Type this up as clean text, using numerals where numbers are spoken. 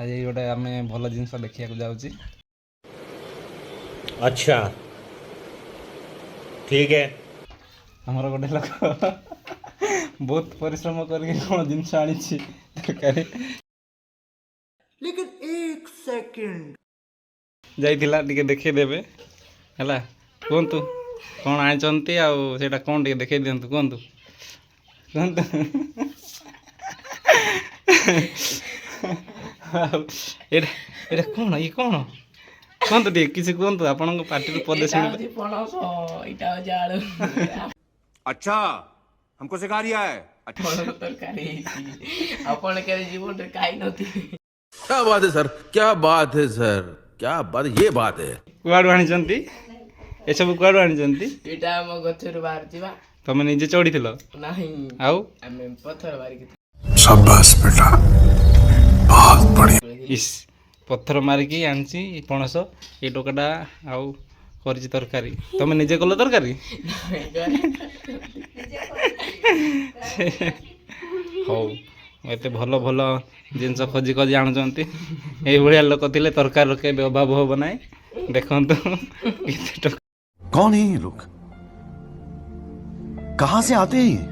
ଆଜି ଗୋଟେ ଆମେ ଭଲ ଜିନିଷ ଦେଖିବାକୁ ଯାଉଛି। अच्छा ठीक है। ଆମର ଗୋଟେ ଲୋକ ବହୁତ ପରିଶ୍ରମ କରିକି କ'ଣ ଜିନିଷ ଆଣିଛି ତରକାରୀ। ଯାଇଥିଲା ଟିକେ ଦେଖେଇଦେବେ ହେଲା। କୁହନ୍ତୁ କ'ଣ ଆଣିଛନ୍ତି ଆଉ ସେଇଟା କ'ଣ ଟିକେ ଦେଖେଇ ଦିଅନ୍ତୁ। କୁହନ୍ତୁ କୁହନ୍ତୁ। ଆଉ ଏଇଟା ଏଇଟା କ'ଣ ଇଏ କ'ଣ କୁହନ୍ତୁ ଟିକେ କିଛି କୁହନ୍ତୁ। ଆପଣଙ୍କ ପାଟିରୁ ପଦେ ଶୁଣିବା। अच्छा हमको सिखा रिया है। क्या बात है सर, क्या बात है सर, क्या बात, ये बात है। କୁଆଡ଼ୁ ଆଣିଛନ୍ତି ଏସବୁ? କୁଆଡ଼ୁ ଆଣିଛନ୍ତି? ଏଇଟା ଆମ ଗଛରୁ ବାହାରିଛି ବା। ତମେ ନିଜେ ଚଢ଼ିଥିଲ? ନାହିଁ, ଆଉ ଆମେ ପଥର ବାରିକି शाबाश बेटा, बहुत बढ़िया। ଇସ୍ ପଥର ମାରିକି ଆଣିଛି ପଣସ। ଏଇ ଟୋକାଟା ଆଉ କରିଛି ତରକାରୀ। ତମେ ନିଜେ କଲ ତରକାରୀ? ହଉ, ଏତେ ଭଲ ଭଲ ଜିନିଷ ଖୋଜି ଖୋଜି ଆଣୁଛନ୍ତି। ଏଇଭଳିଆ ଲୋକ ଥିଲେ ତରକାରୀର କେବେ ଅଭାବ ହବ ନାହିଁ। ଦେଖନ୍ତୁ କେତେ ଟଙ୍କା। कौन है ये लोग, कहाँ से आते हैं ये?